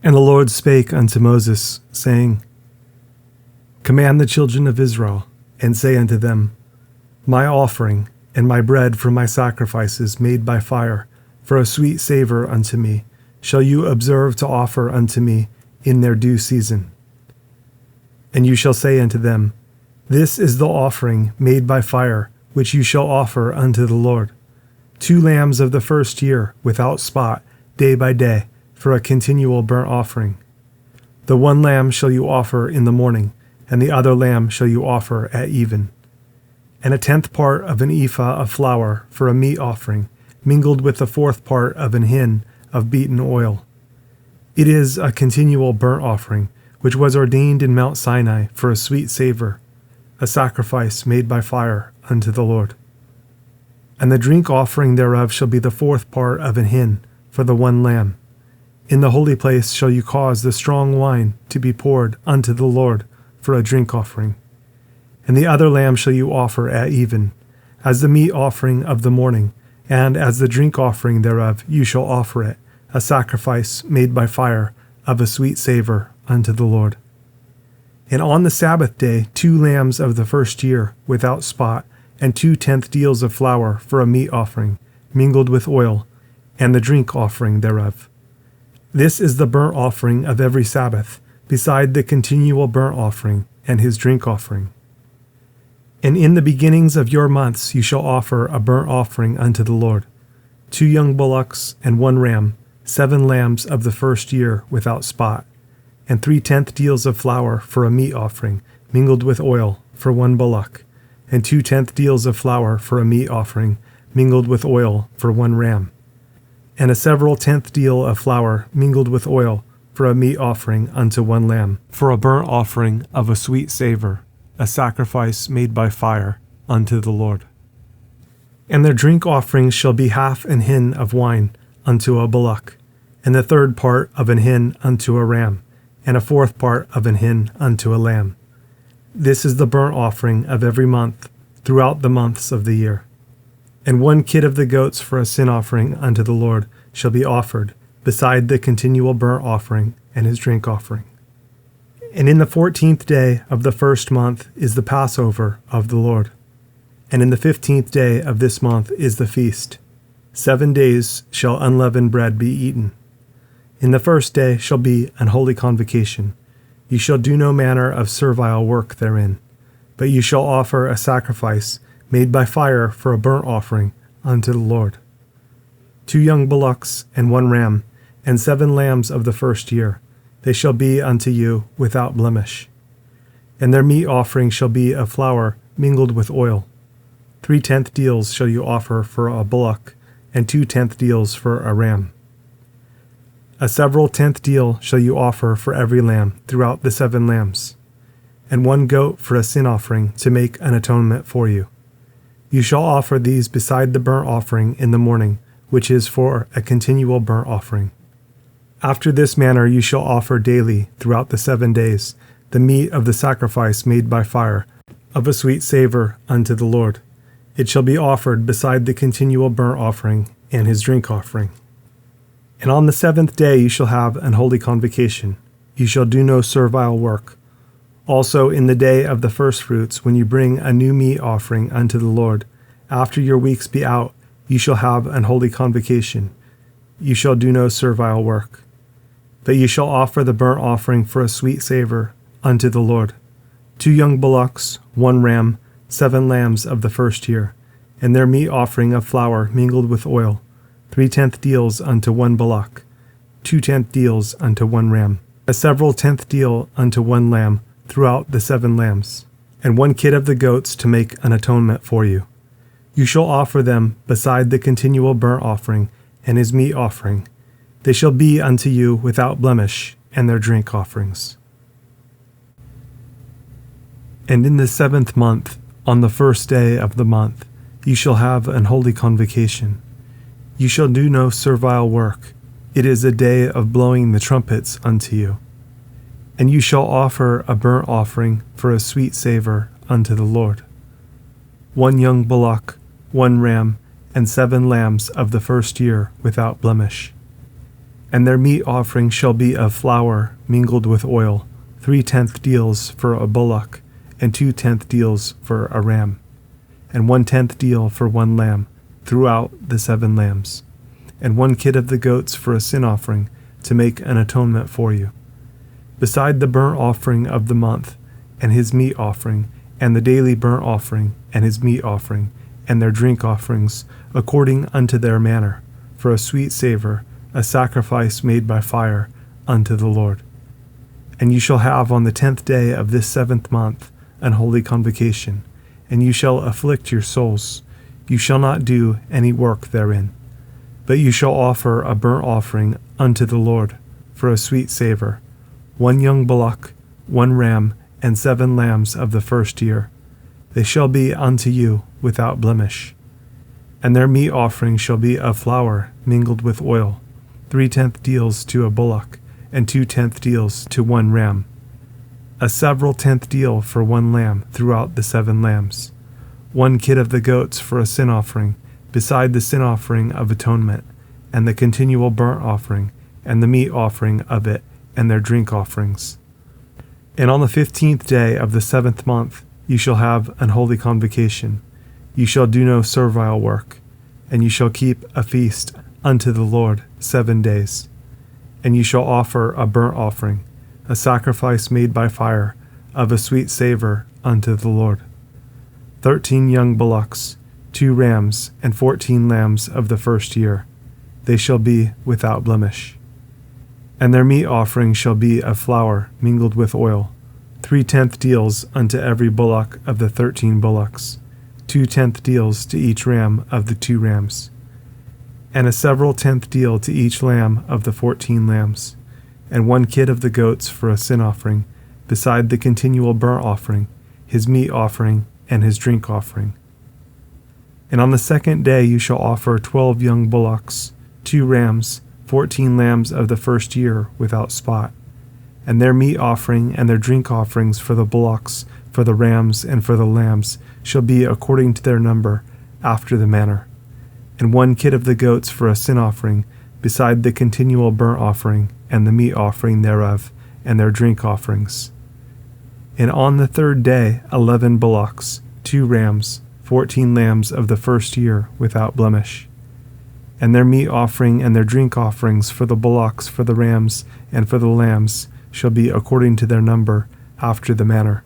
And the Lord spake unto Moses, saying, Command the children of Israel, and say unto them, My offering and my bread for my sacrifices made by fire, for a sweet savour unto me, shall you observe to offer unto me in their due season. And you shall say unto them, This is the offering made by fire, which you shall offer unto the Lord. 2 lambs of the first year, without spot, day by day, for a continual burnt offering. The 1 lamb shall you offer in the morning, and the other lamb shall you offer at even. And 1/10 part of an ephah of flour for a meat offering, mingled with the 4th part of an hin of beaten oil. It is a continual burnt offering, which was ordained in Mount Sinai for a sweet savour, a sacrifice made by fire unto the Lord. And the drink offering thereof shall be the 4th part of an hin for the 1 lamb. In the holy place shall you cause the strong wine to be poured unto the Lord for a drink offering. And the other lamb shall you offer at even, as the meat offering of the morning, and as the drink offering thereof you shall offer it, a sacrifice made by fire of a sweet savour unto the Lord. And on the Sabbath day 2 lambs of the first year, without spot, and 2/10 deals of flour for a meat offering, mingled with oil, and the drink offering thereof. This is the burnt offering of every Sabbath, beside the continual burnt offering and his drink offering. And in the beginnings of your months you shall offer a burnt offering unto the Lord, 2 young bullocks and 1 ram, 7 lambs of the first year without spot, and 3/10 deals of flour for a meat offering, mingled with oil, for 1 bullock, and 2/10 deals of flour for a meat offering, mingled with oil, for 1 ram, and a several 10th deal of flour mingled with oil for a meat offering unto 1 lamb, for a burnt offering of a sweet savour, a sacrifice made by fire unto the Lord. And their drink offerings shall be 1/2 an hin of wine unto a bullock, and the 1/3 part of an hin unto a ram, and a 4th part of an hin unto a lamb. This is the burnt offering of every month throughout the months of the year. And 1 kid of the goats for a sin offering unto the Lord shall be offered, beside the continual burnt offering and his drink offering. And in the 14th day of the 1st month is the Passover of the Lord. And in the 15th day of this month is the feast. 7 days shall unleavened bread be eaten. In the 1st day shall be an holy convocation. You shall do no manner of servile work therein, but you shall offer a sacrifice made by fire for a burnt offering unto the Lord. 2 young bullocks and 1 ram, and 7 lambs of the first year, they shall be unto you without blemish. And their meat offering shall be of flour mingled with oil. 3/10 deals shall you offer for a bullock, and 2/10 deals for a ram. A several 10th deal shall you offer for every lamb throughout the 7 lambs, and 1 goat for a sin offering to make an atonement for you. You shall offer these beside the burnt offering in the morning, which is for a continual burnt offering. After this manner you shall offer daily throughout the 7 days the meat of the sacrifice made by fire, of a sweet savour unto the Lord. It shall be offered beside the continual burnt offering and his drink offering. And on the 7th day you shall have an holy convocation. You shall do no servile work. Also in the day of the firstfruits, when you bring a new meat offering unto the Lord, after your weeks be out, you shall have an holy convocation. You shall do no servile work. But you shall offer the burnt offering for a sweet savour unto the Lord. 2 young bullocks, 1 ram, 7 lambs of the first year, and their meat offering of flour mingled with oil, 3/10 deals unto 1 bullock, 2/10 deals unto 1 ram, a several 10th deal unto 1 lamb throughout the 7 lambs, and 1 kid of the goats to make an atonement for you. You shall offer them beside the continual burnt offering and his meat offering. They shall be unto you without blemish, and their drink offerings. And in the 7th month, on the 1st day of the month, you shall have an holy convocation. You shall do no servile work. It is a day of blowing the trumpets unto you. And you shall offer a burnt offering for a sweet savour unto the Lord. 1 young bullock, 1 ram, and 7 lambs of the first year without blemish. And their meat offering shall be of flour mingled with oil, 3/10 deals for a bullock, and 2/10 deals for a ram, and 1/10 deal for one lamb throughout the 7 lambs, and 1 kid of the goats for a sin offering to make an atonement for you. Beside the burnt offering of the month, and his meat offering, and the daily burnt offering, and his meat offering, and their drink offerings, according unto their manner, for a sweet savour, a sacrifice made by fire unto the Lord. And you shall have on the 10th day of this 7th month an holy convocation, and you shall afflict your souls. You shall not do any work therein. But you shall offer a burnt offering unto the Lord, for a sweet savour, 1 young bullock, 1 ram, and 7 lambs of the first year. They shall be unto you without blemish. And their meat offering shall be of flour mingled with oil, 3/10 deals to a bullock, and 2/10 deals to 1 ram, a several 10th deal for 1 lamb throughout the 7 lambs, 1 kid of the goats for a sin offering, beside the sin offering of atonement, and the continual burnt offering, and the meat offering of it, and their drink offerings. And on the 15th day of the 7th month you shall have an holy convocation. You shall do no servile work, and you shall keep a feast unto the Lord 7 days. And you shall offer a burnt offering, a sacrifice made by fire, of a sweet savour unto the Lord. 13 young bullocks, 2 rams, and 14 lambs of the first year. They shall be without blemish. And their meat offering shall be of flour mingled with oil, 3/10 deals unto every bullock of the 13 bullocks, 2/10 deals to each ram of the 2 rams, and a several 10th deal to each lamb of the 14 lambs, and 1 kid of the goats for a sin offering, beside the continual burnt offering, his meat offering, and his drink offering. And on the 2nd day you shall offer 12 young bullocks, 2 rams, 14 lambs of the first year without spot, and their meat offering and their drink offerings for the bullocks, for the rams, and for the lambs shall be according to their number, after the manner. And 1 kid of the goats for a sin offering, beside the continual burnt offering, and the meat offering thereof, and their drink offerings. And on the 3rd day 11 bullocks, 2 rams, 14 lambs of the first year without blemish, and their meat offering and their drink offerings for the bullocks, for the rams, and for the lambs shall be according to their number, after the manner.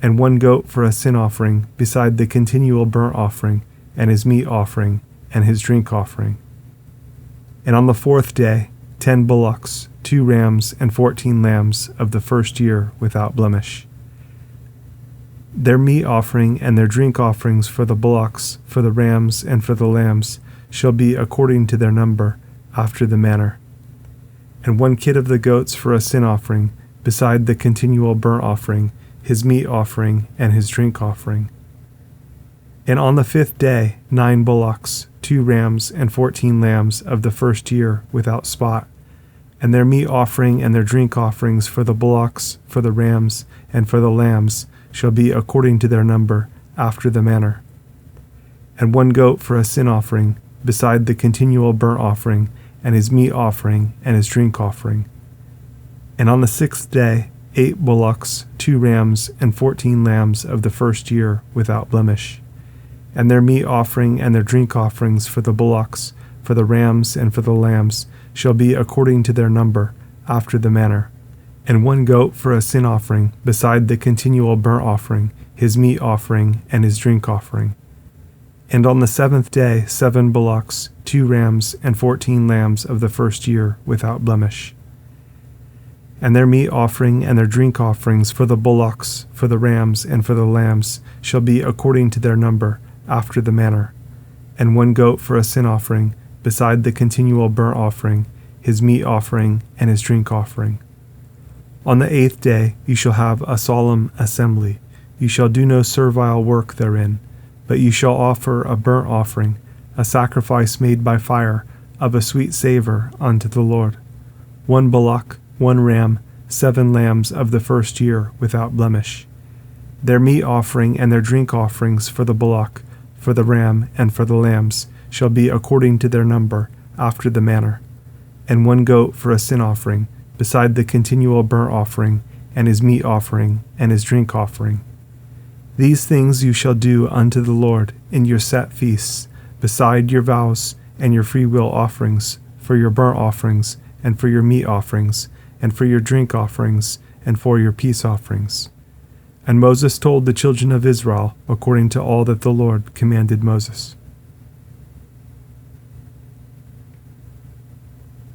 And 1 goat for a sin offering, beside the continual burnt offering, and his meat offering, and his drink offering. And on the 4th day 10 bullocks, 2 rams, and 14 lambs of the first year without blemish. Their meat offering and their drink offerings for the bullocks, for the rams, and for the lambs shall be according to their number, after the manner. And 1 kid of the goats for a sin offering, beside the continual burnt offering, his meat offering, and his drink offering. And on the 5th day 9 bullocks, 2 rams, and 14 lambs of the first year without spot, and their meat offering and their drink offerings for the bullocks, for the rams, and for the lambs shall be according to their number, after the manner. And 1 goat for a sin offering, beside the continual burnt offering, and his meat offering, and his drink offering. And on the 6th day 8 bullocks, 2 rams, and 14 lambs of the first year without blemish, and their meat offering and their drink offerings for the bullocks, for the rams, and for the lambs shall be according to their number, after the manner. And 1 goat for a sin offering, beside the continual burnt offering, his meat offering, and his drink offering. And on the 7th day 7 bullocks, 2 rams, and 14 lambs of the first year without blemish, and their meat offering and their drink offerings for the bullocks, for the rams, and for the lambs shall be according to their number, after the manner. And 1 goat for a sin offering, beside the continual burnt offering, his meat offering, and his drink offering. On the 8th day you shall have a solemn assembly. You shall do no servile work therein, but you shall offer a burnt offering, a sacrifice made by fire, of a sweet savour unto the Lord. 1 bullock, 1 ram, 7 lambs of the first year without blemish. Their meat offering and their drink offerings for the bullock, for the ram, and for the lambs shall be according to their number, after the manner. and 1 goat for a sin offering, beside the continual burnt offering, and his meat offering, and his drink offering. These things you shall do unto the Lord in your set feasts, beside your vows and your freewill offerings, for your burnt offerings, and for your meat offerings, and for your drink offerings, and for your peace offerings. And Moses told the children of Israel according to all that the Lord commanded Moses.